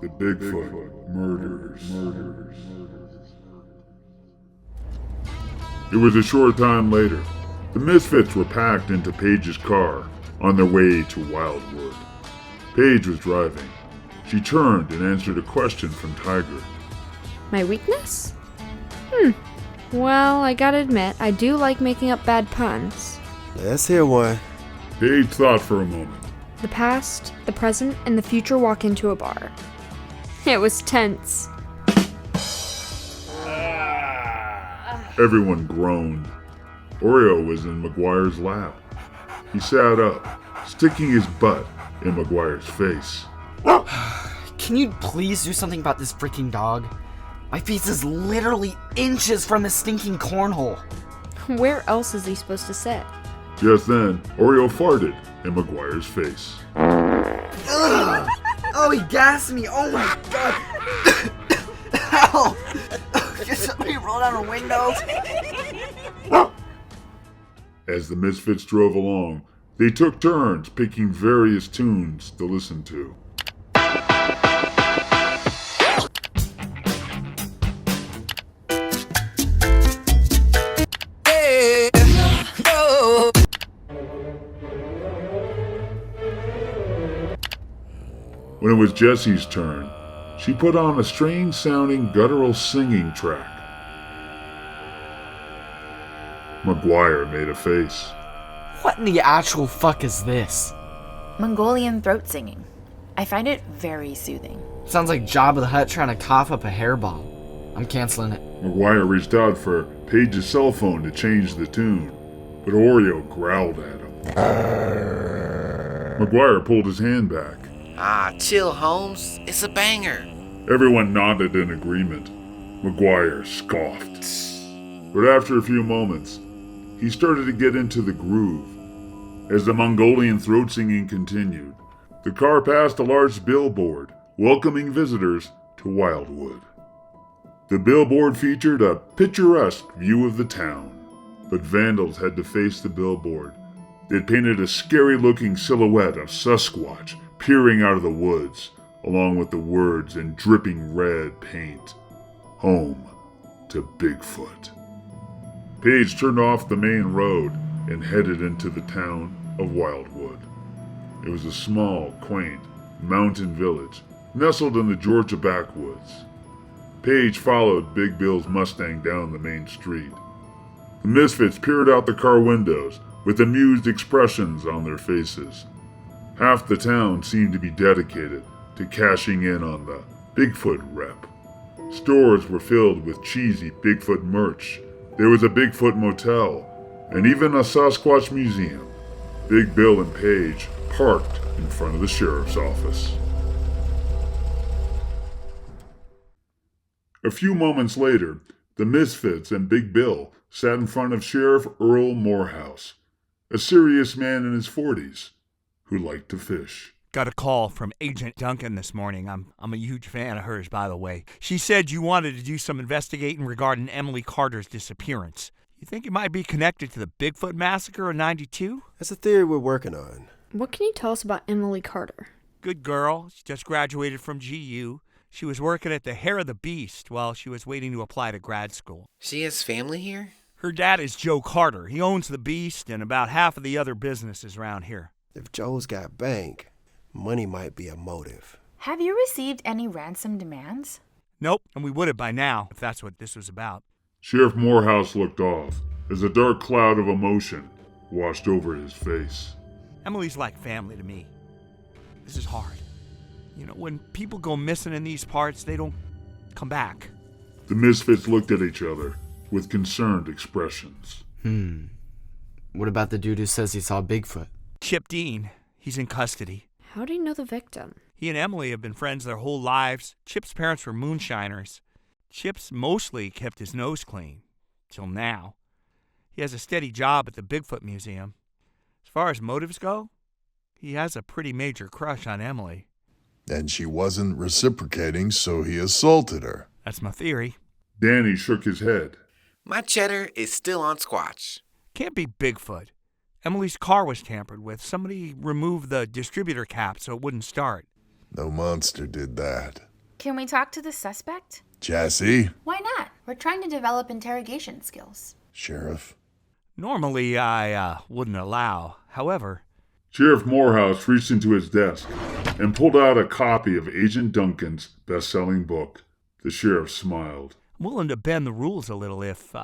The Bigfoot Murders. It was a short time later. The Misfits were packed into Paige's car on their way to Wildwood. Paige was driving. She turned and answered a question from Tygar. My weakness? Well, I gotta admit, I do like making up bad puns. Let's hear one. Paige thought for a moment. The past, the present, and the future walk into a bar. It was tense. Everyone groaned. Oreo was in Maguire's lap. He sat up, sticking his butt in Maguire's face. Can you please do something about this freaking dog? My face is literally inches from the stinking cornhole. Where else is he supposed to sit? Just then, Oreo farted in Maguire's face. Ugh. Oh, he gassed me. Oh my god. Ow. Can somebody roll down a window? As the Misfits drove along, they took turns picking various tunes to listen to. When it was Jassi's turn, she put on a strange-sounding guttural singing track. Maguire made a face. What in the actual fuck is this? Mongolian throat singing. I find it very soothing. Sounds like Jabba the Hutt trying to cough up a hairball. I'm canceling it. Maguire reached out for Paige's cell phone to change the tune, but Oreo growled at him. Maguire pulled his hand back. Ah, chill, Holmes. It's a banger. Everyone nodded in agreement. Maguire scoffed. But after a few moments, he started to get into the groove. As the Mongolian throat singing continued, the car passed a large billboard welcoming visitors to Wildwood. The billboard featured a picturesque view of the town, but vandals had to face the billboard. It painted a scary-looking silhouette of Sasquatch peering out of the woods, along with the words in dripping red paint, "Home to Bigfoot." Paige turned off the main road and headed into the town of Wildwood. It was a small, quaint, mountain village nestled in the Georgia backwoods. Paige followed Big Bill's Mustang down the main street. The Misfits peered out the car windows with amused expressions on their faces. Half the town seemed to be dedicated to cashing in on the Bigfoot rep. Stores were filled with cheesy Bigfoot merch. There was a Bigfoot motel, and even a Sasquatch museum. Big Bill and Paige parked in front of the sheriff's office. A few moments later, the Misfits and Big Bill sat in front of Sheriff Earl Moorehouse, a serious man in his 40s who liked to fish. Got a call from Agent Duncan this morning. I'm a huge fan of hers, by the way. She said you wanted to do some investigating regarding Emily Carter's disappearance. You think it might be connected to the Bigfoot massacre of '92? That's a theory we're working on. What can you tell us about Emily Carter? Good girl. She just graduated from GU. She was working at the Hair of the Beast while she was waiting to apply to grad school. She has family here? Her dad is Joe Carter. He owns the Beast and about half of the other businesses around here. If Joe's got bank, money might be a motive. Have you received any ransom demands? Nope, and we would have by now, if that's what this was about. Sheriff Moorehouse looked off as a dark cloud of emotion washed over his face. Emily's like family to me. This is hard. You know, when people go missing in these parts, they don't come back. The Misfits looked at each other with concerned expressions. What about the dude who says he saw Bigfoot? Chip Dean, he's in custody. How do you know the victim? He and Emily have been friends their whole lives. Chip's parents were moonshiners. Chip's mostly kept his nose clean. Till now. He has a steady job at the Bigfoot Museum. As far as motives go, he has a pretty major crush on Emily. And she wasn't reciprocating, so he assaulted her. That's my theory. Danny shook his head. My cheddar is still on Squatch. Can't be Bigfoot. Emily's car was tampered with. Somebody removed the distributor cap so it wouldn't start. No monster did that. Can we talk to the suspect? Jassi? Why not? We're trying to develop interrogation skills. Sheriff? Normally, I wouldn't allow. However, Sheriff Moorehouse reached into his desk and pulled out a copy of Agent Duncan's best-selling book. The sheriff smiled. I'm willing to bend the rules a little if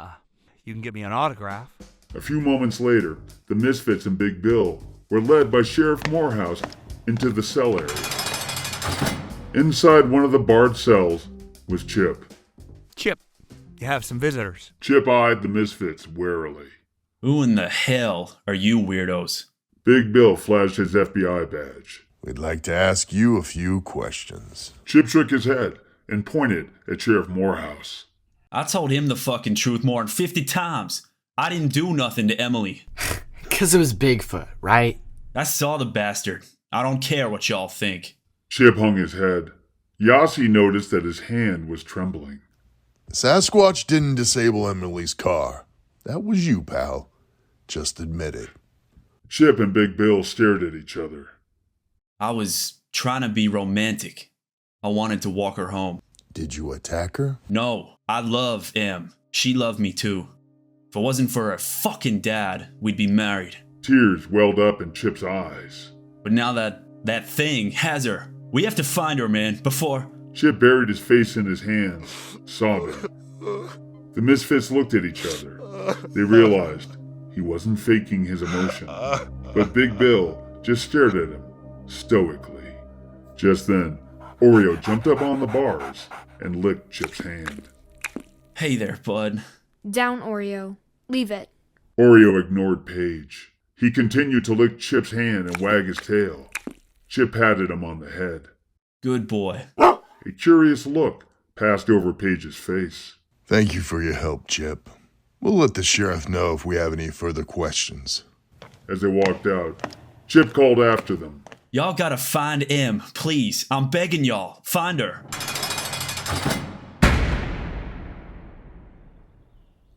you can give me an autograph. A few moments later, the Misfits and Big Bill were led by Sheriff Moorehouse into the cell area. Inside one of the barred cells was Chip. Chip, you have some visitors. Chip eyed the Misfits warily. Who in the hell are you weirdos? Big Bill flashed his FBI badge. We'd like to ask you a few questions. Chip shook his head and pointed at Sheriff Moorehouse. I told him the fucking truth more than 50 times. I didn't do nothing to Emily. 'Cause it was Bigfoot, right? I saw the bastard. I don't care what y'all think. Chip hung his head. Jassi noticed that his hand was trembling. Sasquatch didn't disable Emily's car. That was you, pal. Just admit it. Chip and Big Bill stared at each other. I was trying to be romantic. I wanted to walk her home. Did you attack her? No, I love Em. She loved me too. If it wasn't for her fucking dad, we'd be married. Tears welled up in Chip's eyes. But now that thing has her, we have to find her, man, before... Chip buried his face in his hands, sobbing. The Misfits looked at each other. They realized he wasn't faking his emotion. But Big Bill just stared at him, stoically. Just then, Oreo jumped up on the bars and licked Chip's hand. Hey there, bud. Down, Oreo. Leave it. Oreo ignored Paige. He continued to lick Chip's hand and wag his tail. Chip patted him on the head. Good boy. A curious look passed over Paige's face. Thank you for your help, Chip. We'll let the sheriff know if we have any further questions. As they walked out, Chip called after them. Y'all gotta find Em, please. I'm begging y'all. Find her.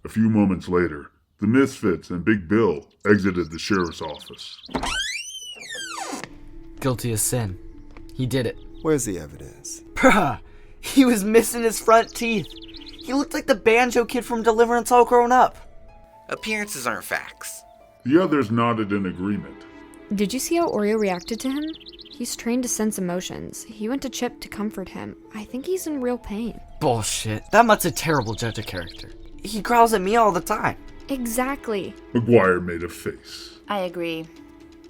A few moments later, the Misfits and Big Bill exited the sheriff's office. Guilty as sin. He did it. Where's the evidence? Bruh, he was missing his front teeth. He looked like the banjo kid from Deliverance all grown up. Appearances aren't facts. The others nodded in agreement. Did you see how Oreo reacted to him? He's trained to sense emotions. He went to Chip to comfort him. I think he's in real pain. Bullshit. That mutt's a terrible judge of character. He growls at me all the time. Exactly. Maguire made a face. I agree.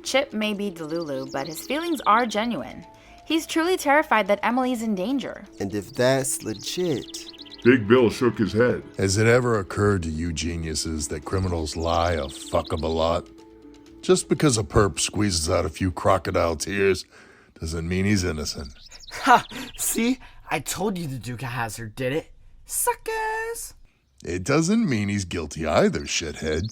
Chip may be Delulu, but his feelings are genuine. He's truly terrified that Emily's in danger. And if that's legit... Big Bill shook his head. Has it ever occurred to you geniuses that criminals lie a fuck of a lot? Just because a perp squeezes out a few crocodile tears doesn't mean he's innocent. Ha! See? I told you the Duke of Hazard did it. Suckers! It doesn't mean he's guilty either, shithead.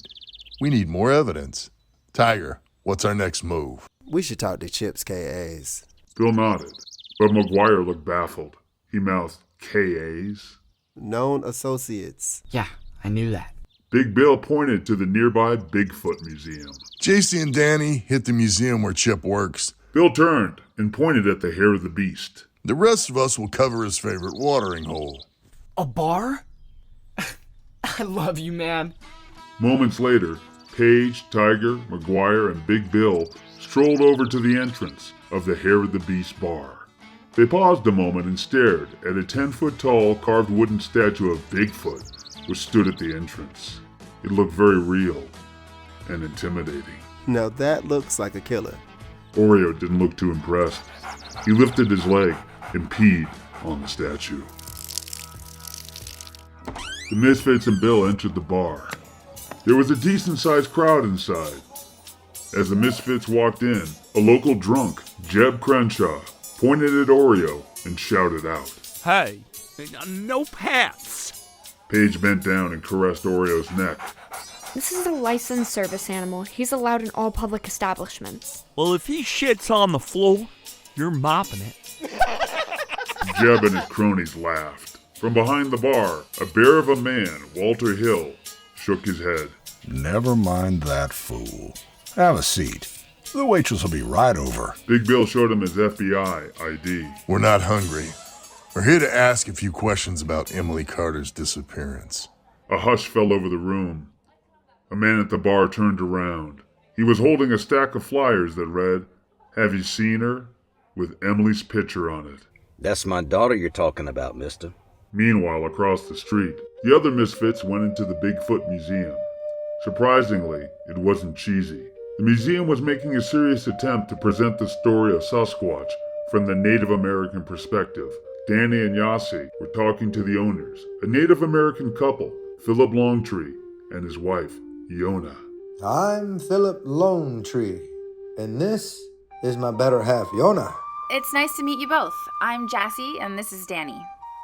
We need more evidence. Tygar, what's our next move? We should talk to Chip's KAs. Bill nodded, but Maguire looked baffled. He mouthed, KAs? Known associates. Yeah, I knew that. Big Bill pointed to the nearby Bigfoot Museum. Jassi and Danny hit the museum where Chip works. Bill turned and pointed at the hair of the beast. The rest of us will cover his favorite watering hole. A bar? I love you, man. Moments later, Paige, Tygar, Maguire, and Big Bill strolled over to the entrance of the Hair of the Beast bar. They paused a moment and stared at a 10-foot-tall carved wooden statue of Bigfoot, which stood at the entrance. It looked very real and intimidating. Now that looks like a killer. Oreo didn't look too impressed. He lifted his leg and peed on the statue. The Misfits and Bill entered the bar. There was a decent-sized crowd inside. As the Misfits walked in, a local drunk, Jeb Crenshaw, pointed at Oreo and shouted out, Hey, no pets! Paige bent down and caressed Oreo's neck. This is a licensed service animal. He's allowed in all public establishments. Well, if he shits on the floor, you're mopping it. Jeb and his cronies laughed. From behind the bar, a bear of a man, Walter Hill, shook his head. Never mind that fool. Have a seat. The waitress will be right over. Big Bill showed him his FBI ID. We're not hungry. We're here to ask a few questions about Emily Carter's disappearance. A hush fell over the room. A man at the bar turned around. He was holding a stack of flyers that read, "Have you seen her?" with Emily's picture on it. That's my daughter you're talking about, mister. Meanwhile, across the street, the other Misfits went into the Bigfoot Museum. Surprisingly, it wasn't cheesy. The museum was making a serious attempt to present the story of Sasquatch from the Native American perspective. Danny and Jassi were talking to the owners, a Native American couple, Philip Longtree and his wife, Yona. I'm Philip Longtree, and this is my better half, Yona. It's nice to meet you both. I'm Jassi, and this is Danny.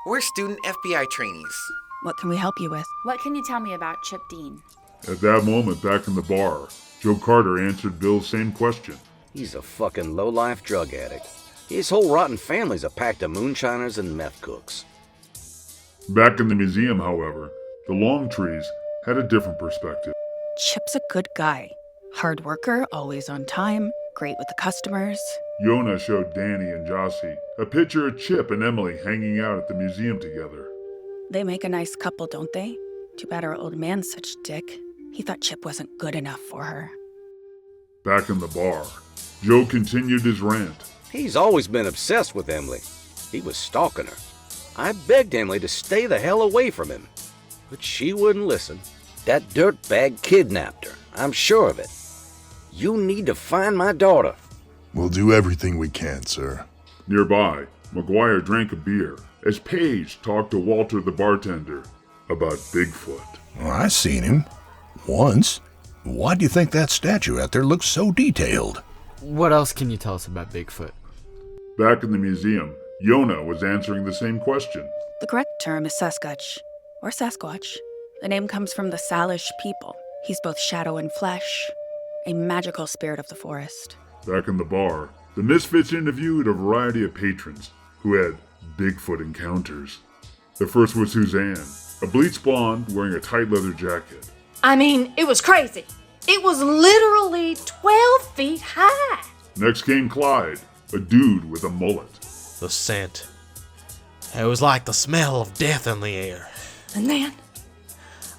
We're student FBI trainees. What can we help you with? What can you tell me about Chip Dean? At that moment, back in the bar, Joe Carter answered Bill's same question. He's a fucking low-life drug addict. His whole rotten family's a pack of moonshiners and meth cooks. Back in the museum, however, the Longtrees had a different perspective. Chip's a good guy. Hard worker, always on time, great with the customers. Yona showed Danny and Jassi a picture of Chip and Emily hanging out at the museum together. They make a nice couple, don't they? Too bad our old man's such a dick. He thought Chip wasn't good enough for her. Back in the bar, Joe continued his rant. He's always been obsessed with Emily. He was stalking her. I begged Emily to stay the hell away from him, but she wouldn't listen. That dirtbag kidnapped her. I'm sure of it. You need to find my daughter. We'll do everything we can, sir. Nearby, Maguire drank a beer as Paige talked to Walter the bartender about Bigfoot. Well, I seen him. Once. Why do you think that statue out there looks so detailed? What else can you tell us about Bigfoot? Back in the museum, Yona was answering the same question. The correct term is Sasquatch, or Sasquatch. The name comes from the Salish people. He's both shadow and flesh, a magical spirit of the forest. Back in the bar, the Misfits interviewed a variety of patrons who had Bigfoot encounters. The first was Suzanne, a bleached blonde wearing a tight leather jacket. I mean, it was crazy. It was literally 12 feet high. Next came Clyde, a dude with a mullet. The scent. It was like the smell of death in the air. And then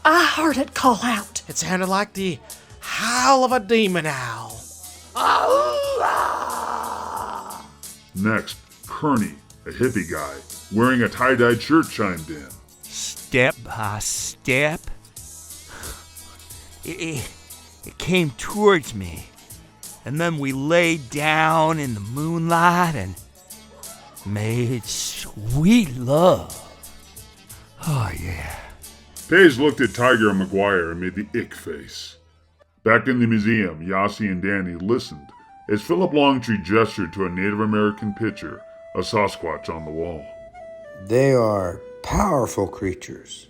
I heard it call out. It sounded like the howl of a demon owl. Next, Kerney, a hippie guy, wearing a tie-dyed shirt chimed in. Step by step, it came towards me, and then we laid down in the moonlight and made sweet love. Oh, yeah. Paige looked at Tygar and Maguire and made the ick face. Back in the museum, Jassi and Danny listened as Philip Longtree gestured to a Native American picture of Sasquatch on the wall. They are powerful creatures.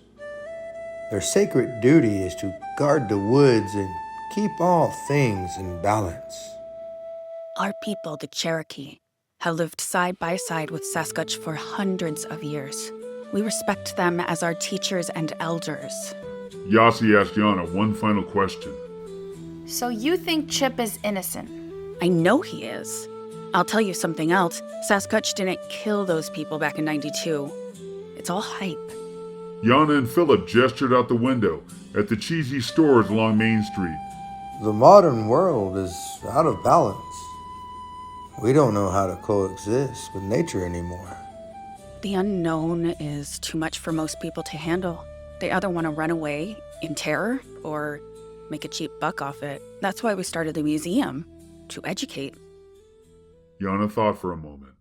Their sacred duty is to guard the woods and keep all things in balance. Our people, the Cherokee, have lived side by side with Sasquatch for hundreds of years. We respect them as our teachers and elders. Jassi asked Yana one final question. So you think Chip is innocent? I know he is. I'll tell you something else. Sasquatch didn't kill those people back in '92. It's all hype. Yana and Philip gestured out the window at the cheesy stores along Main Street. The modern world is out of balance. We don't know how to coexist with nature anymore. The unknown is too much for most people to handle. They either want to run away in terror or make a cheap buck off it. That's why we started the museum, to educate. Yana thought for a moment.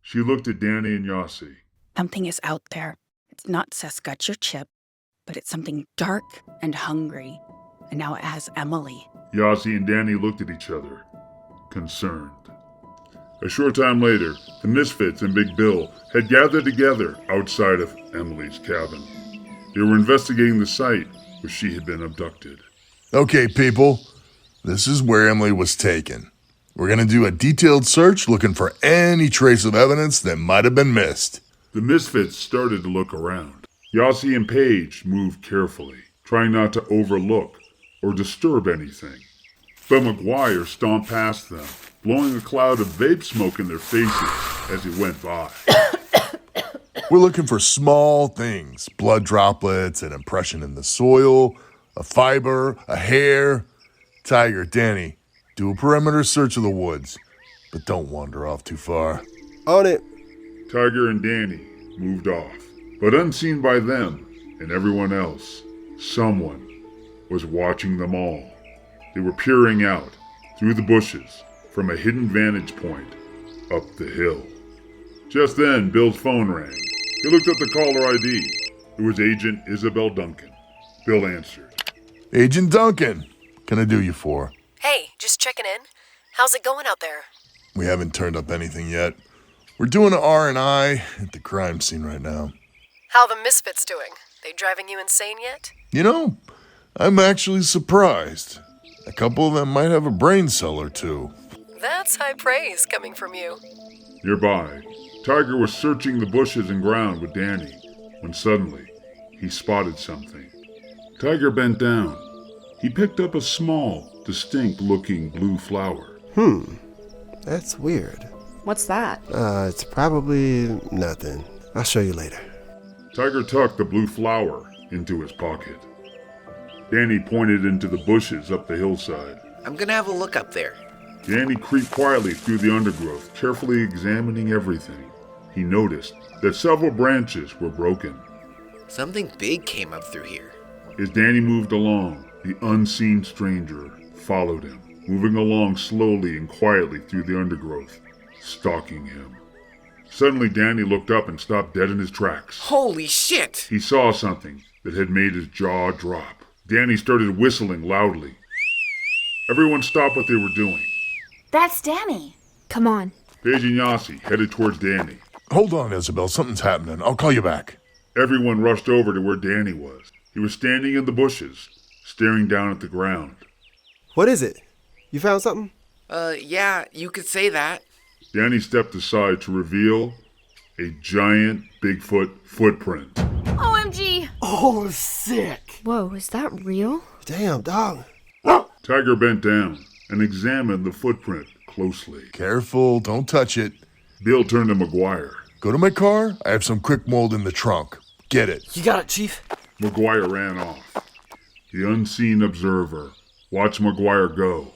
She looked at Danny and Jassi. Something is out there. It's not Sasquatch or Chip, but it's something dark and hungry. And now it has Emily. Jassi and Danny looked at each other, concerned. A short time later, the Misfits and Big Bill had gathered together outside of Emily's cabin. They were investigating the site where she had been abducted. Okay, people, this is where Emily was taken. We're going to do a detailed search looking for any trace of evidence that might have been missed. The Misfits started to look around. Jassi and Paige moved carefully, trying not to overlook or disturb anything. But Maguire stomped past them, blowing a cloud of vape smoke in their faces as he went by. We're looking for small things. Blood droplets, an impression in the soil, a fiber, a hair. Tygar, Danny, do a perimeter search of the woods, but don't wander off too far. On it. Tygar and Danny moved off, but unseen by them and everyone else, someone was watching them all. They were peering out through the bushes from a hidden vantage point up the hill. Just then, Bill's phone rang. He looked at the caller ID. It was Agent Isabel Duncan. Bill answered. Agent Duncan, can I do you for? Hey, just checking in. How's it going out there? We haven't turned up anything yet. We're doing an R&I at the crime scene right now. How the Misfits doing? They driving you insane yet? You know, I'm actually surprised. A couple of them might have a brain cell or two. That's high praise coming from you. Nearby, Tygar was searching the bushes and ground with Danny when suddenly he spotted something. Tygar bent down. He picked up a small, distinct-looking blue flower. That's weird. What's that? It's probably nothing. I'll show you later. Tygar tucked the blue flower into his pocket. Danny pointed into the bushes up the hillside. I'm gonna have a look up there. Danny creeped quietly through the undergrowth, carefully examining everything. He noticed that several branches were broken. Something big came up through here. As Danny moved along, the unseen stranger followed him, moving along slowly and quietly through the undergrowth, stalking him. Suddenly, Danny looked up and stopped dead in his tracks. Holy shit! He saw something that had made his jaw drop. Danny started whistling loudly. Everyone stopped what they were doing. That's Danny. Come on. Paige and Jassi headed towards Danny. Hold on, Isabel. Something's happening. I'll call you back. Everyone rushed over to where Danny was. He was standing in the bushes, staring down at the ground. What is it? You found something? Yeah, you could say that. Danny stepped aside to reveal a giant Bigfoot footprint. OMG! Oh, sick! Whoa, is that real? Damn, dog. Tygar bent down and examined the footprint closely. Careful, don't touch it. Bill turned to Maguire. Go to my car. I have some quick mold in the trunk. Get it. You got it, Chief. Maguire ran off. The unseen observer watched Maguire go,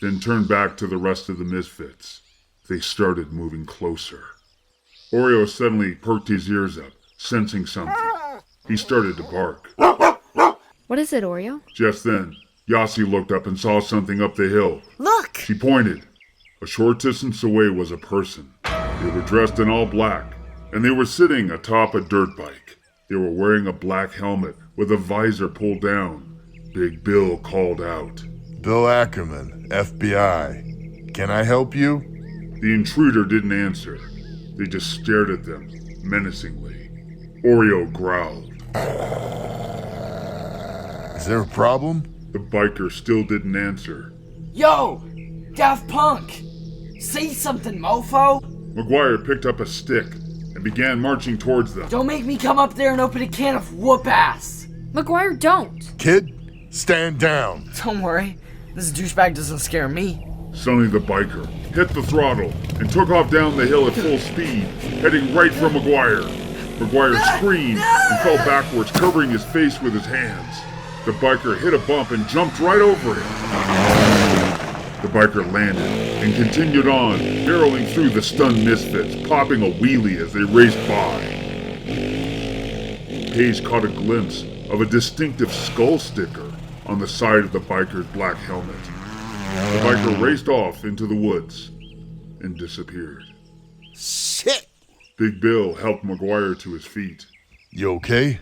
then turned back to the rest of the Misfits. They started moving closer. Oreo suddenly perked his ears up, sensing something. He started to bark. What is it, Oreo? Just then, Jassi looked up and saw something up the hill. Look! She pointed. A short distance away was a person. They were dressed in all black, and they were sitting atop a dirt bike. They were wearing a black helmet with a visor pulled down. Big Bill called out. Bill Akerman, FBI. Can I help you? The intruder didn't answer. They just stared at them, menacingly. Oreo growled. Is there a problem? The biker still didn't answer. Yo! Daft Punk! Say something, mofo! Maguire picked up a stick and began marching towards them. Don't make me come up there and open a can of whoop ass! Maguire, don't! Kid, stand down. Don't worry, this douchebag doesn't scare me. Suddenly the biker hit the throttle and took off down the hill at full speed, heading right for Maguire. Maguire screamed and fell backwards, covering his face with his hands. The biker hit a bump and jumped right over him. The biker landed and continued on, barreling through the stunned Misfits, popping a wheelie as they raced by. Paige caught a glimpse of a distinctive skull sticker on the side of the biker's black helmet. The biker raced off into the woods and disappeared. Shit! Big Bill helped Maguire to his feet. You okay?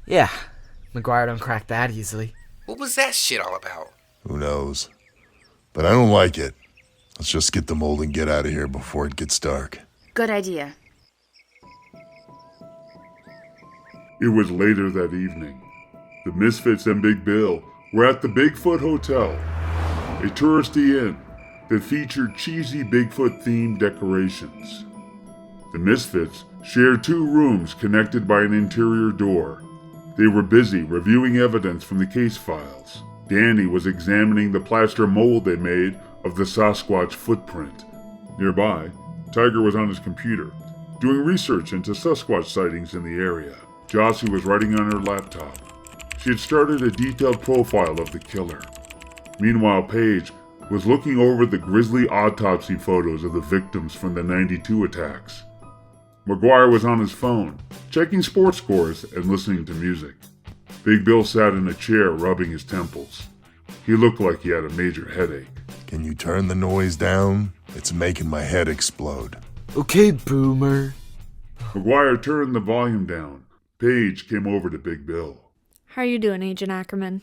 Yeah, Maguire don't crack that easily. What was that shit all about? Who knows? But I don't like it. Let's just get the mold and get out of here before it gets dark. Good idea. It was later that evening. The Misfits and Big Bill were at the Bigfoot Hotel, a touristy inn that featured cheesy Bigfoot-themed decorations. The Misfits shared 2 rooms connected by an interior door. They were busy reviewing evidence from the case files. Danny was examining the plaster mold they made of the Sasquatch footprint. Nearby, Tygar was on his computer, doing research into Sasquatch sightings in the area. Jassi was writing on her laptop. She had started a detailed profile of the killer. Meanwhile, Paige was looking over the grisly autopsy photos of the victims from the 92 attacks. Maguire was on his phone, checking sports scores and listening to music. Big Bill sat in a chair rubbing his temples. He looked like he had a major headache. Can you turn the noise down? It's making my head explode. Okay, Boomer. Maguire turned the volume down. Paige came over to Big Bill. How are you doing, Agent Akerman?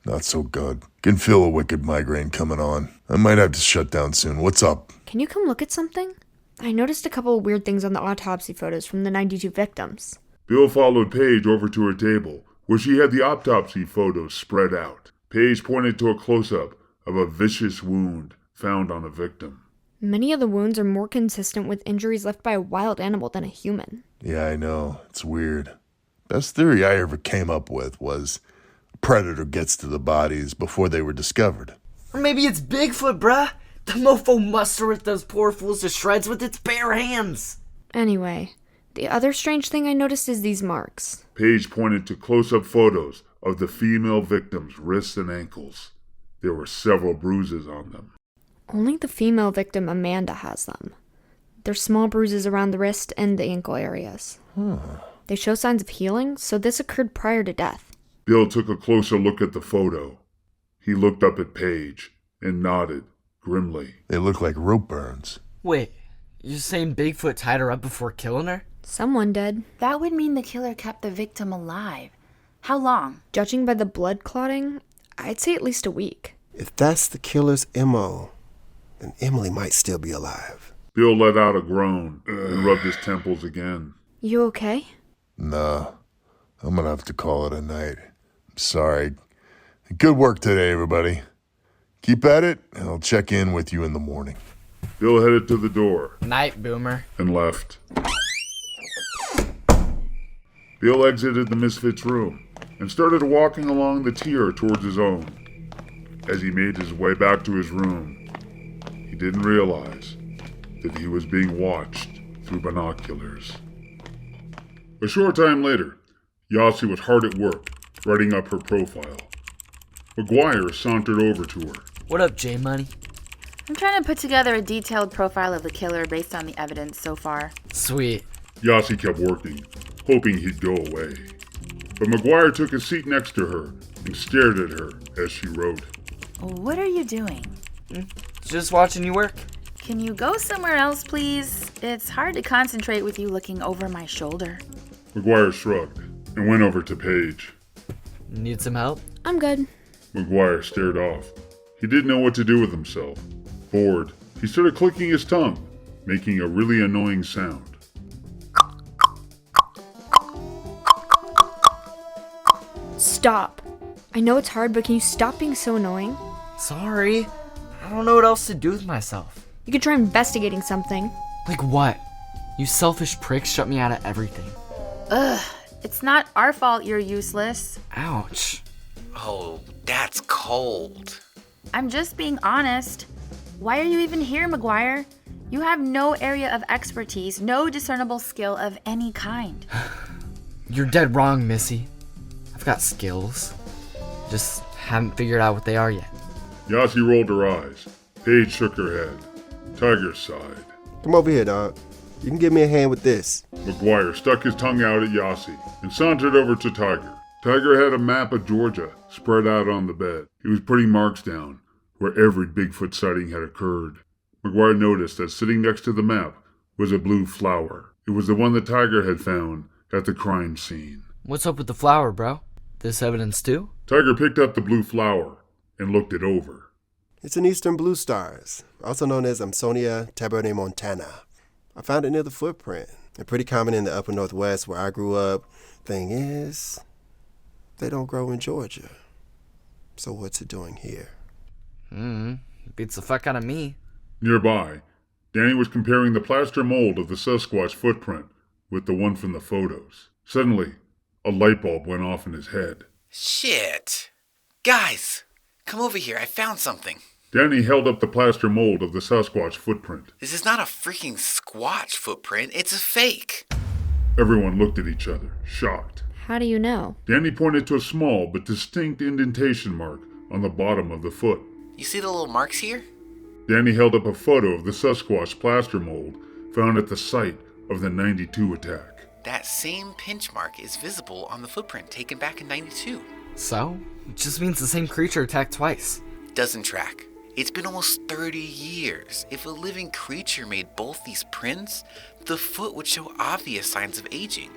Not so good. Can feel a wicked migraine coming on. I might have to shut down soon. What's up? Can you come look at something? I noticed a couple of weird things on the autopsy photos from the 92 victims. Bill followed Paige over to her table, where she had the autopsy photos spread out. Paige pointed to a close-up of a vicious wound found on a victim. Many of the wounds are more consistent with injuries left by a wild animal than a human. Yeah, I know. It's weird. Best theory I ever came up with was a predator gets to the bodies before they were discovered. Or maybe it's Bigfoot, bruh. The mofo must have ripped those poor fools to shreds with its bare hands. Anyway, the other strange thing I noticed is these marks. Paige pointed to close-up photos of the female victim's wrists and ankles. There were several bruises on them. Only the female victim, Amanda, has them. They're small bruises around the wrist and the ankle areas. They show signs of healing, so this occurred prior to death. Bill took a closer look at the photo. He looked up at Paige and nodded grimly. They look like rope burns. Wait, you're saying Bigfoot tied her up before killing her? Someone did. That would mean the killer kept the victim alive. How long? Judging by the blood clotting, I'd say at least a week. If that's the killer's MO, then Emily might still be alive. Bill let out a groan and rubbed his temples again. You okay? Nah, I'm gonna have to call it a night. I'm sorry. Good work today, everybody. Keep at it, and I'll check in with you in the morning. Bill headed to the door. Night, Boomer. And left. Bill exited the Misfits' room and started walking along the tier towards his own. As he made his way back to his room, he didn't realize that he was being watched through binoculars. A short time later, Jassi was hard at work, writing up her profile. Maguire sauntered over to her. What up, J-Money? I'm trying to put together a detailed profile of the killer based on the evidence so far. Sweet. Jassi kept working, hoping he'd go away. But Maguire took a seat next to her and stared at her as she wrote. What are you doing? Just watching you work. Can you go somewhere else, please? It's hard to concentrate with you looking over my shoulder. Maguire shrugged and went over to Paige. Need some help? I'm good. Maguire stared off. He didn't know what to do with himself. Bored, he started clicking his tongue, making a really annoying sound. Stop. I know it's hard, but can you stop being so annoying? Sorry. I don't know what else to do with myself. You could try investigating something. Like what? You selfish pricks shut me out of everything. Ugh, it's not our fault you're useless. Ouch. Oh, that's cold. I'm just being honest. Why are you even here, Maguire? You have no area of expertise, no discernible skill of any kind. You're dead wrong, Missy. I've got skills. Just haven't figured out what they are yet. Jassi rolled her eyes. Paige shook her head. Tygar sighed. Come over here, dog. You can give me a hand with this. Maguire stuck his tongue out at Jassi and sauntered over to Tygar. Tygar had a map of Georgia spread out on the bed. He was putting marks down where every Bigfoot sighting had occurred. Maguire noticed that sitting next to the map was a blue flower. It was the one that Tygar had found at the crime scene. What's up with the flower, bro? This evidence too? Tygar picked up the blue flower and looked it over. It's an eastern blue stars, also known as Amsonia tabernaemontana. I found it near the footprint. They're pretty common in the upper northwest where I grew up. Thing is, they don't grow in Georgia. So what's it doing here? Beats the fuck out of me. Nearby, Danny was comparing the plaster mold of the Sasquatch footprint with the one from the photos. Suddenly, a light bulb went off in his head. Shit. Guys, come over here. I found something. Danny held up the plaster mold of the Sasquatch footprint. This is not a freaking Squatch footprint. It's a fake. Everyone looked at each other, shocked. How do you know? Danny pointed to a small but distinct indentation mark on the bottom of the foot. You see the little marks here? Danny held up a photo of the Sasquatch plaster mold found at the site of the 92 attack. That same pinch mark is visible on the footprint taken back in 92. So? It just means the same creature attacked twice. Doesn't track. It's been almost 30 years. If a living creature made both these prints, the foot would show obvious signs of aging.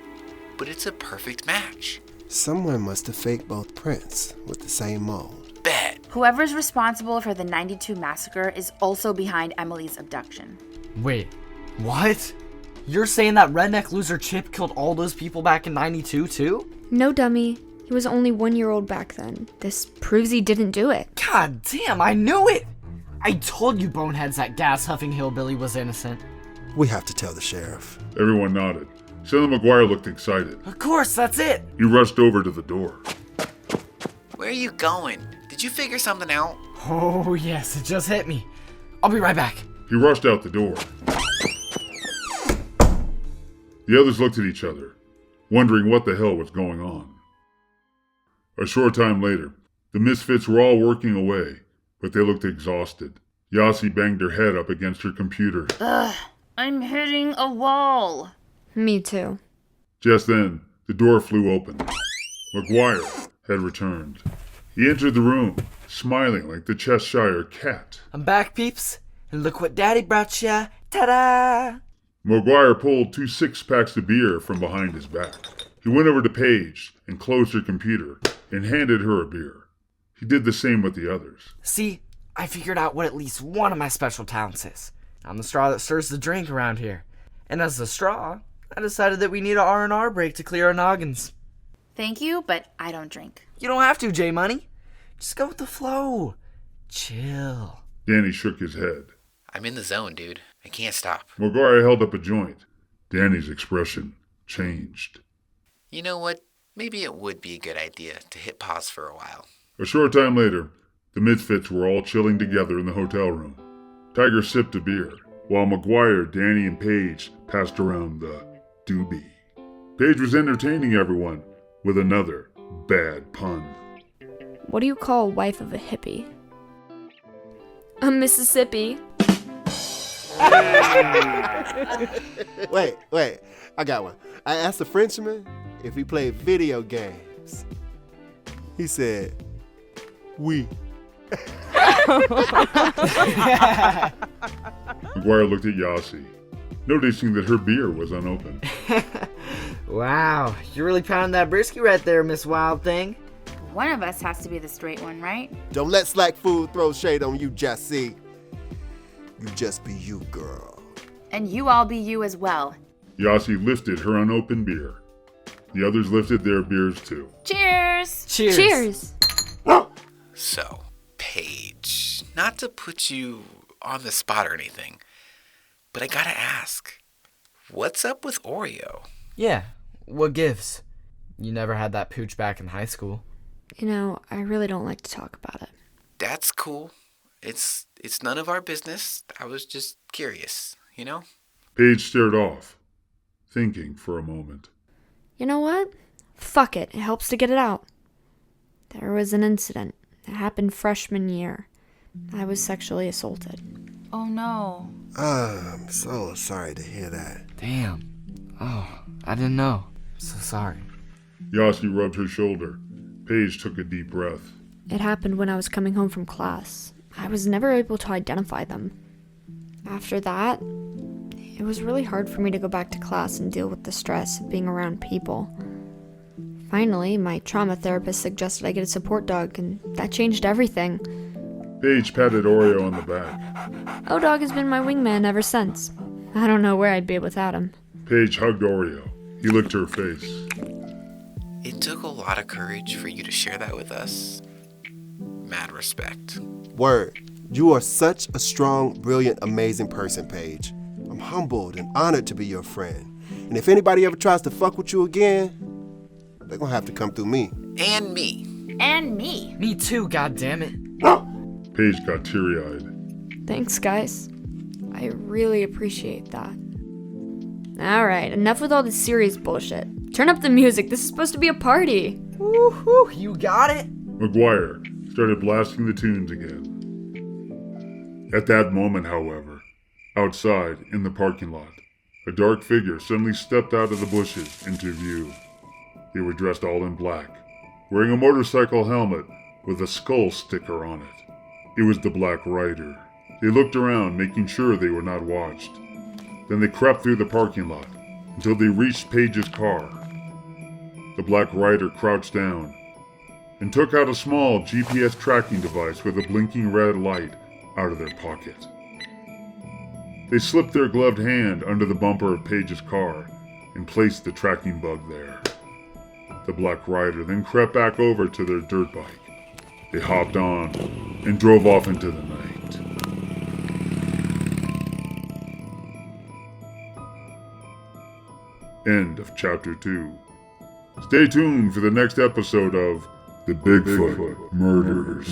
But it's a perfect match. Someone must have faked both prints with the same mold. Bet. Whoever's responsible for the 92 massacre is also behind Emily's abduction. Wait, what? You're saying that redneck loser Chip killed all those people back in 92 too? No, dummy. He was only 1 year old back then. This proves he didn't do it. God damn, I knew it! I told you boneheads that gas-huffing hillbilly was innocent. We have to tell the sheriff. Everyone nodded. Senator Maguire looked excited. Of course, that's it! He rushed over to the door. Where are you going? Did you figure something out? Oh yes, it just hit me. I'll be right back. He rushed out the door. The others looked at each other, wondering what the hell was going on. A short time later, the Misfits were all working away, but they looked exhausted. Jassi banged her head up against her computer. Ugh, I'm hitting a wall. Me too. Just then, the door flew open. Maguire had returned. He entered the room, smiling like the Cheshire cat. I'm back, peeps, and look what Daddy brought ya. Ta-da! Maguire pulled 2 six-packs of beer from behind his back. He went over to Paige and closed her computer and handed her a beer. He did the same with the others. See, I figured out what at least one of my special talents is. I'm the straw that stirs the drink around here. And as the straw, I decided that we need a R&R break to clear our noggins. Thank you, but I don't drink. You don't have to, J-Money. Just go with the flow. Chill. Danny shook his head. I'm in the zone, dude. I can't stop. Maguire held up a joint. Danny's expression changed. You know what? Maybe it would be a good idea to hit pause for a while. A short time later, the Misfits were all chilling together in the hotel room. Tygar sipped a beer, while Maguire, Danny, and Paige passed around the doobie. Paige was entertaining everyone with another bad pun. What do you call a wife of a hippie? A Mississippi. Wait, I got one. I asked a Frenchman if he played video games. He said, oui. Maguire looked at Jassi, noticing that her beer was unopened. Wow, you're really pounding that brisky right there, Miss Wild Thing. One of us has to be the straight one, right? Don't let Slack Food throw shade on you, Jassi. You just be you, girl. And you all be you as well. Jassi lifted her unopened beer. The others lifted their beers too. Cheers! Cheers! Cheers! So, Paige, not to put you on the spot or anything, but I gotta ask, what's up with Oreo? Yeah, what gives? You never had that pooch back in high school. You know, I really don't like to talk about it. That's cool. It's none of our business. I was just curious, you know? Paige stared off, thinking for a moment. You know what? Fuck it. It helps to get it out. There was an incident. It happened freshman year. I was sexually assaulted. Oh no. I'm so sorry to hear that. Damn. Oh, I didn't know. So sorry. Jassi rubbed her shoulder. Paige took a deep breath. It happened when I was coming home from class. I was never able to identify them. After that, it was really hard for me to go back to class and deal with the stress of being around people. Finally, my trauma therapist suggested I get a support dog, and that changed everything. Paige patted Oreo on the back. O-Dog has been my wingman ever since. I don't know where I'd be without him. Paige hugged Oreo. He licked her face. It took a lot of courage for you to share that with us. Mad respect. Word. You are such a strong, brilliant, amazing person, Paige. I'm humbled and honored to be your friend. And if anybody ever tries to fuck with you again, they're gonna have to come through me. And me. And me. Me too, goddammit. Paige got teary-eyed. Thanks, guys. I really appreciate that. Alright, enough with all this serious bullshit. Turn up the music, this is supposed to be a party. Woohoo, you got it? Maguire started blasting the tunes again. At that moment, however, outside, in the parking lot, a dark figure suddenly stepped out of the bushes into view. They were dressed all in black, wearing a motorcycle helmet with a skull sticker on it. It was the Black Rider. They looked around, making sure they were not watched. Then they crept through the parking lot until they reached Paige's car. The Black Rider crouched down and took out a small GPS tracking device with a blinking red light out of their pocket. They slipped their gloved hand under the bumper of Paige's car and placed the tracking bug there. The Black Rider then crept back over to their dirt bike. They hopped on and drove off into the night. End of Chapter 2. Stay tuned for the next episode of The Bigfoot Murders.